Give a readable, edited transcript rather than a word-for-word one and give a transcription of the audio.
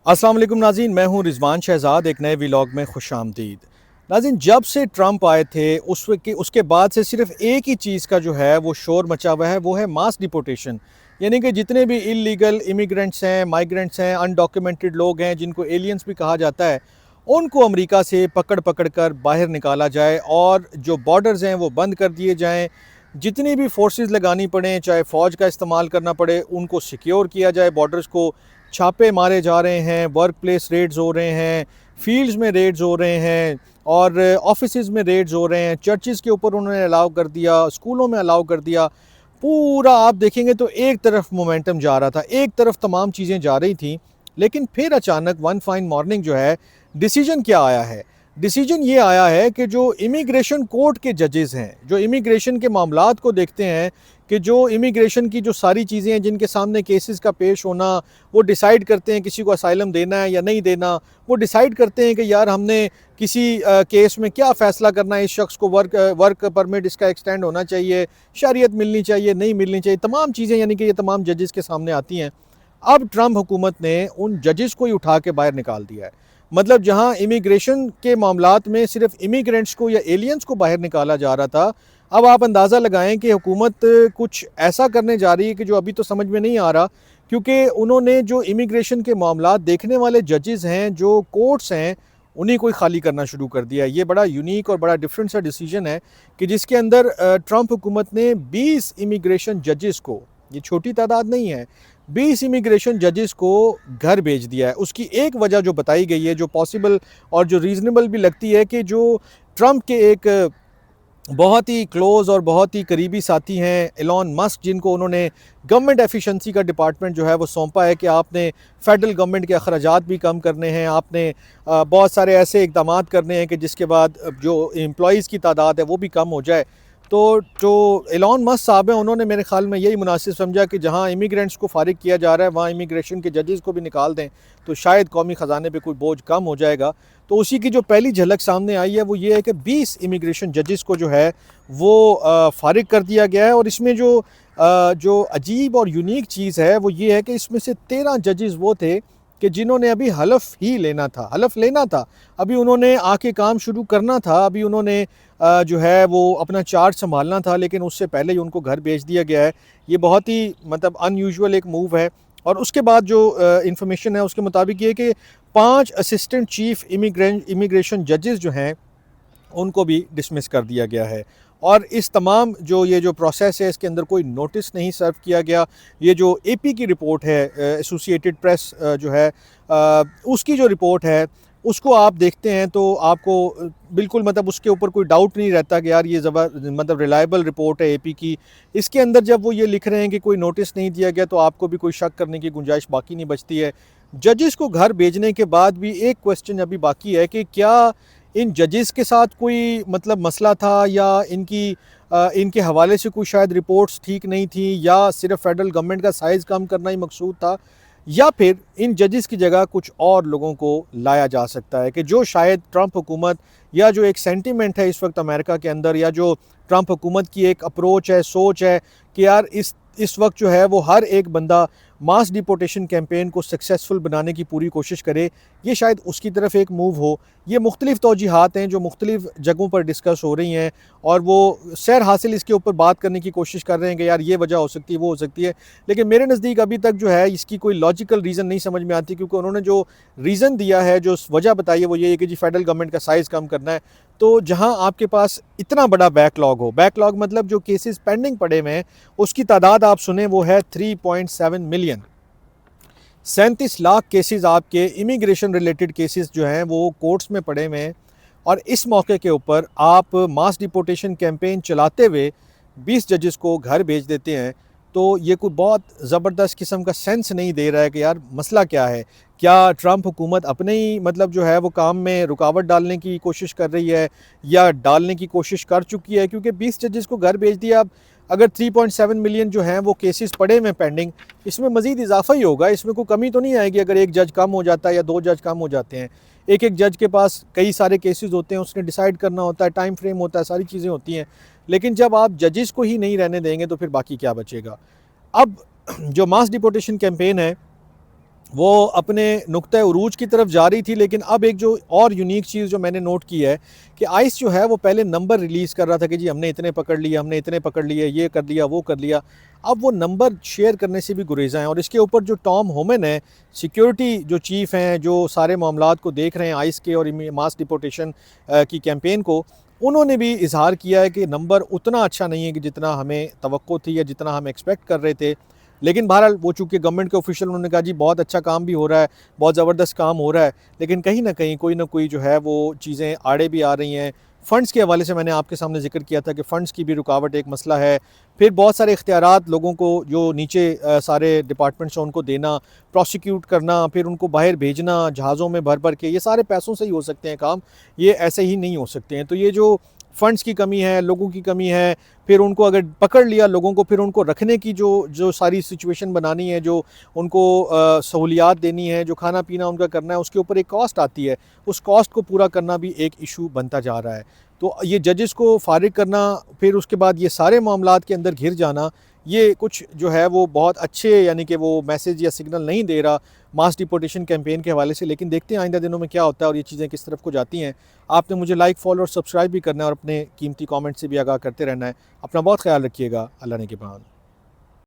अस्सलाम वालेकुम नाज़रीन, मैं हूं रिजवान शहजाद। एक नए व्लॉग में खुश आमदीद। नाज़रीन, जब से ट्रंप आए थे उसके बाद से सिर्फ एक ही चीज़ का जो है वो शोर मचा हुआ है, वो है मास डिपोर्टेशन। यानी कि जितने भी इलीगल इमिग्रेंट्स हैं, माइग्रेंट्स हैं, अनडॉक्यूमेंटेड लोग हैं, जिनको एलियंस भी कहा जाता है, उनको अमेरिका से पकड़ पकड़ कर बाहर निकाला जाए और जो बॉर्डर्स हैं वो बंद कर दिए जाएँ। जितनी भी फोर्सेस लगानी पड़े, चाहे फ़ौज का इस्तेमाल करना पड़े, उनको सिक्योर किया जाए बॉर्डर्स को। छापे मारे जा रहे हैं, वर्क प्लेस रेड्स हो रहे हैं, फील्ड्स में रेड्स हो रहे हैं और ऑफिसेज़ में रेड्स हो रहे हैं। चर्चिज़ के ऊपर उन्होंने अलाउ कर दिया, स्कूलों में अलाउ कर दिया। पूरा आप देखेंगे तो एक तरफ मोमेंटम जा रहा था, एक तरफ तमाम चीज़ें जा रही थी। लेकिन फिर अचानक वन फाइन मॉर्निंग जो है, डिसीजन क्या आया है? डिसीजन ये आया है कि जो इमिग्रेशन कोर्ट के जजेस हैं, जो इमिग्रेशन के मामलात को देखते हैं, कि जो इमिग्रेशन की जो सारी चीज़ें हैं जिनके सामने केसेस का पेश होना, वो डिसाइड करते हैं किसी को असाइलम देना है या नहीं देना। वो डिसाइड करते हैं कि यार हमने किसी केस में क्या फ़ैसला करना है, इस शख्स को वर्क परमिट इसका एक्सटेंड होना चाहिए, शरीयत मिलनी चाहिए, नहीं मिलनी चाहिए, तमाम चीज़ें यानी कि ये तमाम जजेस के सामने आती हैं। अब ट्रंप हुकूमत ने उन जजेस को ही उठा के बाहर निकाल दिया है। मतलब जहां इमिग्रेशन के मामलात में सिर्फ इमिग्रेंट्स को या एलियंस को बाहर निकाला जा रहा था, अब आप अंदाज़ा लगाएं कि हुकूमत कुछ ऐसा करने जा रही है कि जो अभी तो समझ में नहीं आ रहा, क्योंकि उन्होंने जो इमिग्रेशन के मामलात देखने वाले जजेस हैं, जो कोर्ट्स हैं, उन्हीं को ही खाली करना शुरू कर दिया। ये बड़ा यूनिक और बड़ा डिफरेंट सा डिसीजन है कि जिसके अंदर ट्रंप हुकूमत ने 20 इमिग्रेशन जजेस को, ये छोटी तादाद नहीं है, 20 इमिग्रेशन जजेस को घर भेज दिया है। उसकी एक वजह जो बताई गई है, जो पॉसिबल और जो रीज़नेबल भी लगती है, कि जो ट्रंप के एक बहुत ही क्लोज़ और बहुत ही करीबी साथी हैं एलॉन मस्क, जिनको उन्होंने गवर्नमेंट एफिशिएंसी का डिपार्टमेंट जो है वो सौंपा है कि आपने फेडरल गवर्नमेंट के अखराजात भी कम करने हैं, आपने बहुत सारे ऐसे इकदाम करने हैं कि जिसके बाद जो एम्प्लॉइज़ की तादाद है वो भी कम हो जाए। तो जो एलॉन मस्क साहब हैं, उन्होंने मेरे ख्याल में यही मुनासिब समझा कि जहाँ इमिग्रेंट्स को फारिग किया जा रहा है, वहाँ इमिग्रेशन के जजेस को भी निकाल दें, तो शायद कौमी ख़जाने पे कोई बोझ कम हो जाएगा। तो उसी की जो पहली झलक सामने आई है वो ये है कि 20 इमिग्रेशन जजेस को जो है वो फारिग कर दिया गया है। और इसमें जो अजीब और यूनिक चीज़ है वो ये है कि इसमें से 13 जजेस वो थे कि जिन्होंने अभी हलफ ही लेना था, हलफ लेना था, अभी उन्होंने आके काम शुरू करना था, अभी उन्होंने जो है वो अपना चार्ज संभालना था, लेकिन उससे पहले ही उनको घर भेज दिया गया है। ये बहुत ही मतलब अनयूजुअल एक मूव है। और उसके बाद जो इंफॉर्मेशन है उसके मुताबिक ये कि 5 असिस्टेंट चीफ इमिग्रेशन जजेस जो हैं उनको भी डिसमिस कर दिया गया है। और इस तमाम ये जो प्रोसेस है, इसके अंदर कोई नोटिस नहीं सर्व किया गया। ये जो एपी की रिपोर्ट है, एसोसिएटेड प्रेस जो है, उसकी जो रिपोर्ट है उसको आप देखते हैं तो आपको बिल्कुल मतलब उसके ऊपर कोई डाउट नहीं रहता कि यार ये मतलब रिलायबल रिपोर्ट है एपी की। इसके अंदर जब वो ये लिख रहे हैं कि कोई नोटिस नहीं दिया गया, तो आपको भी कोई शक करने की गुंजाइश बाकी नहीं बचती है। जजेस को घर भेजने के बाद भी एक क्वेश्चन अभी बाकी है कि क्या इन जजेस के साथ कोई मतलब मसला था, या इनके हवाले से कोई शायद रिपोर्ट्स ठीक नहीं थी, या सिर्फ फेडरल गवर्नमेंट का साइज़ कम करना ही मकसूद था, या फिर इन जजेस की जगह कुछ और लोगों को लाया जा सकता है कि जो शायद ट्रंप हुकूमत, या जो एक सेंटिमेंट है इस वक्त अमेरिका के अंदर, या जो ट्रंप हुकूमत की एक अप्रोच है, सोच है कि यार इस वक्त जो है वो हर एक बंदा मास डिपोर्टेशन कैंपेन को सक्सेसफुल बनाने की पूरी कोशिश करे, ये शायद उसकी तरफ एक मूव हो। ये मुख्तलिफ तौजीहात हैं जो मुख्तलिफ जगहों पर डिस्कस हो रही हैं, और वो सैर हासिल इसके ऊपर बात करने की कोशिश कर रहे हैं कि यार ये वजह हो सकती है, वो हो सकती है। लेकिन मेरे नज़दीक अभी तक जो है इसकी कोई लॉजिकल रीज़न नहीं समझ में आती, क्योंकि उन्होंने जो रीज़न दिया है, जो वजह बताई है, वो ये है कि जी फेडरल गवर्नमेंट का साइज़ कम करना है। तो जहाँ आपके पास इतना बड़ा बैकलॉग हो, बैकलॉग मतलब जो केसेस पेंडिंग पड़े हुए हैं उसकी तादाद आप सुने वो है 3.7 मिलियन। 37 लाख केसेस आपके इमिग्रेशन रिलेटेड केसेस जो हैं वो कोर्ट्स में पड़े हुए हैं। और इस मौके के ऊपर आप मास डिपोर्टेशन कैंपेन चलाते हुए 20 जजेस को घर भेज देते हैं, तो ये कोई बहुत ज़बरदस्त किस्म का सेंस नहीं दे रहा है कि यार मसला क्या है। क्या ट्रंप हुकूमत अपने ही मतलब जो है वो काम में रुकावट डालने की कोशिश कर रही है, या डालने की कोशिश कर चुकी है? क्योंकि 20 जजेस को घर भेज दिया, अब अगर 3.7 मिलियन जो हैं वो केसेस पड़े में पेंडिंग, इसमें मज़ीद इजाफा ही होगा, इसमें कोई कमी तो नहीं आएगी अगर एक जज कम हो जाता है या 2 जज कम हो जाते हैं। एक एक जज के पास कई सारे केसेस होते हैं, उसने डिसाइड करना होता है, टाइम फ्रेम होता है, सारी चीज़ें होती हैं। लेकिन जब आप जजेस को ही नहीं रहने देंगे तो फिर बाकी क्या बचेगा? अब जो मास डिपोर्टेशन कैंपेन है वो अपने नुक्ते उरूज की तरफ जा रही थी। लेकिन अब एक जो और यूनिक चीज़ जो मैंने नोट की है कि आइस जो है वो पहले नंबर रिलीज़ कर रहा था कि जी हमने इतने पकड़ लिए, हमने इतने पकड़ लिए, ये कर लिया, वो कर लिया। अब वो नंबर शेयर करने से भी गुरेज़ा हैं। और इसके ऊपर जो टॉम होमन है, सिक्योरिटी जो चीफ़ हैं, जो सारे मामलात को देख रहे हैं आइस के और मास डिपोर्टेशन की कैंपेन को, उन्होंने भी इजहार किया है कि नंबर उतना अच्छा नहीं है कि जितना हमें तवक्को थी या जितना हम एक्सपेक्ट कर रहे थे। लेकिन बहरहाल वो चूँकि गवर्नमेंट के ऑफिशियल, उन्होंने कहा जी बहुत अच्छा काम भी हो रहा है, बहुत ज़बरदस्त काम हो रहा है, लेकिन कहीं न कहीं कोई न कोई जो है वो चीज़ें आड़े भी आ रही हैं। फ़ंड्स के हवाले से मैंने आपके सामने ज़िक्र किया था कि फ़ंड्स की भी रुकावट एक मसला है। फिर बहुत सारे इख्तियारात लोगों को जो नीचे सारे डिपार्टमेंट्स हैं उनको देना, प्रोसिक्यूट करना, फिर उनको बाहर भेजना जहाज़ों में भर-भर के, ये सारे पैसों से ही हो सकते हैं काम, ये ऐसे ही नहीं हो सकते हैं। तो ये जो फ़ंड्स की कमी है, लोगों की कमी है, फिर उनको अगर पकड़ लिया लोगों को, फिर उनको रखने की जो जो सारी सिचुएशन बनानी है, जो उनको सहूलियात देनी है, जो खाना-पीना उनका करना है, उसके ऊपर एक कॉस्ट आती है। उस कॉस्ट को पूरा करना भी एक इशू बनता जा रहा है। तो ये जजेस को फ़ारिग करना, फिर उसके बाद ये सारे मामलात के अंदर घिर जाना, ये कुछ जो है वो बहुत अच्छे, यानी कि वो मैसेज या सिग्नल नहीं दे रहा मास डिपोर्टेशन कैंपेन के हवाले से। लेकिन देखते हैं आइंदा दिनों में क्या होता है और ये चीज़ें किस तरफ को जाती हैं। आपने मुझे लाइक, फॉलो और सब्सक्राइब भी करना है और अपने कीमती कमेंट से भी आगाह करते रहना है। अपना बहुत ख्याल रखिएगा। अल्लाह ने के बाद।